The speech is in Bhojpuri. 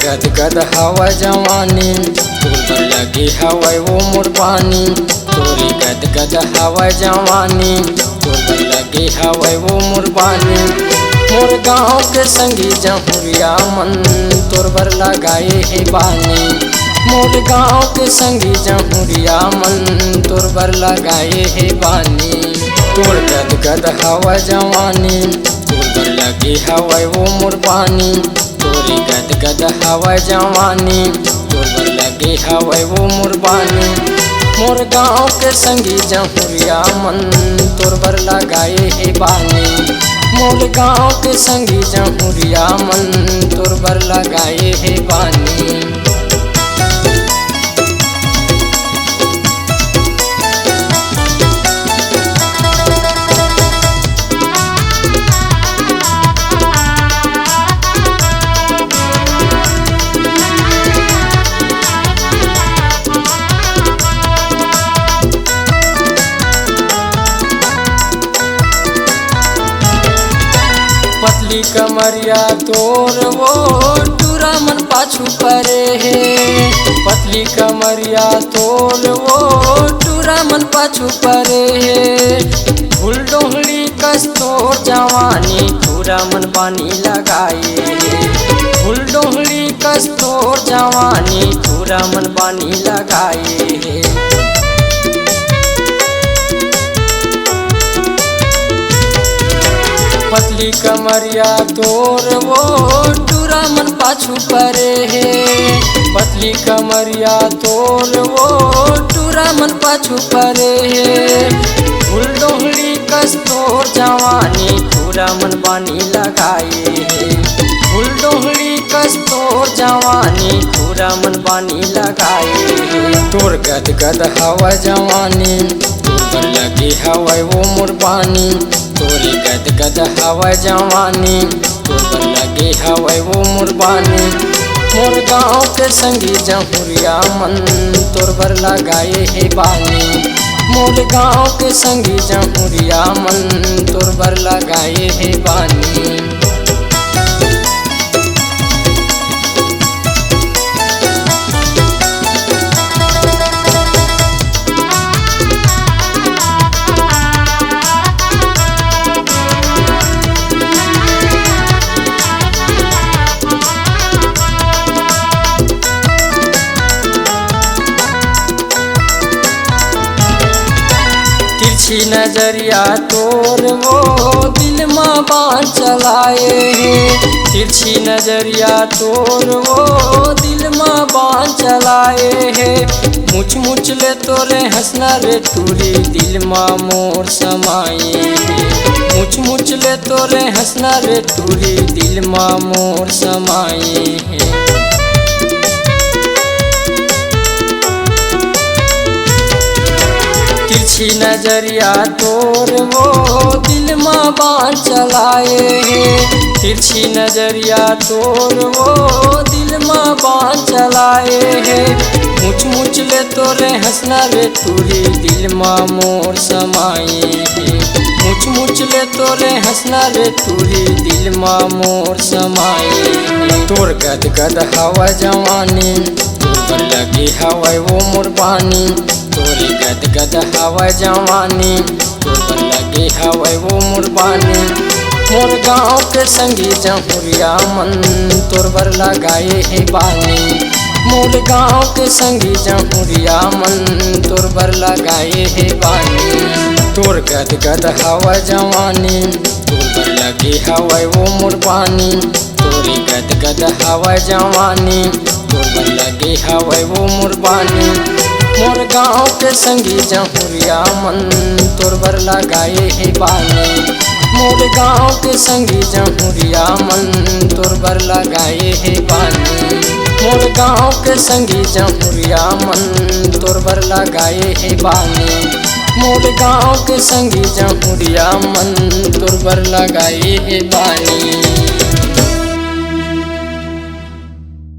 गदगद हवा जवानी तोर पर लगी हवा वो मोर पानी। तोरी गदगद हवा जवानी तोर पर लगी हवा वो मोर पानी। मोर गाँव के संगी जहुरिया मन तोर पर लगाए है बानी। मोर गाँव के संगी जहुरिया मन तोर पर लगाए है बानी। तोर गदगद हवा जवानी तोर पर लगी हवा वो मोर पानी। तोरी गदगद हवा जवानी तोर पर लगे हवा वो मोर बानी। मोर गाँव के संगी जहुरिया मन तोर पर लगाए है बानी। मोर गाँव के संगी जहुरिया मन तोर पर लगाए है बानी। पतली कमरिया तोर वो टूरा मन पाछू परे है। पतली कमरिया तोर वो टूरा मन पाछू परे है। फूल डोहली कस तोर जवानी टूरा मन पानी लगाए है। फूल डोहली कस तोर जवानी टूरा मन पानी लगाए है। पतली कमरिया तोर वो टूरा मन पाछू परे है। पतली कमरिया तोर वो टूरा मन पाछू परे है। फूल डोहली कस तोर जवानी टूरा मन पानी लगाए है। फूल डोहली कस तोर जवानी टूरा मन पानी लगाए है। तोर गदगद हवा जवानी तोर पर लगी हवा वो मोर पानी। तोरी गदगद हवा जवानी तोर पर लगे हवा वो मोर बानी। मोर गाँव के संगी जहुरिया मन तोर पर लगाए है बानी। मोर गाँव के संगी जहुरिया मन तोर पर लगाए है बानी। तिरछी नजरिया तोर वो दिल में बाण चलाए है। तिरछी नजरिया तोर वो दिल में बाण चलाए है। मुछ मुछ ले तोरे हंसना रे टूरी दिल में मोर समाए है। मुछ मुछ ले तोरे हंसना रे टूरी दिल में मोर समाए है। तिरछी नजरिया तोर वो दिल में बाण चलाए है। तिरछी नजरिया तोर वो दिल में बाण चलाए है। मुछ मुछ ले तोरे हंसना रे टूरी दिल में मोर समाए है। मुछ मुछ ले तोरे हंसना रे टूरी दिल में मोर समाए है। तोर गदगद हवा जवानी तोर पर लगी हवा वो मोर पानी। तोरी गदगद हवा जवानी तोर पर लगे हवा वो मोर बानी। मोर गाँव के संगी जहुरिया मन तोर पर लगाए है बानी। मोर गाँव के संगी जहुरिया मन तोर पर लगाए है बानी। तोर गदगद हवा जवानी तोर पर लगे हवा वो मोर पानी। तोरी गदगद हवा जवानी तोर पर लगे हवा वो मोर बानी। मोर गाँव के संगी जहुरिया मन तोर बर लगाए हे बानी। मोर गाँव के संगी जहुरिया मन तोर बर लगाए हे बानी। मोर गाँव के संगी जहुरिया मन तोर बर लगाए हे बानी। मोर गाँव के संगी जहुरिया मन तोर बर लगाए हे बानी।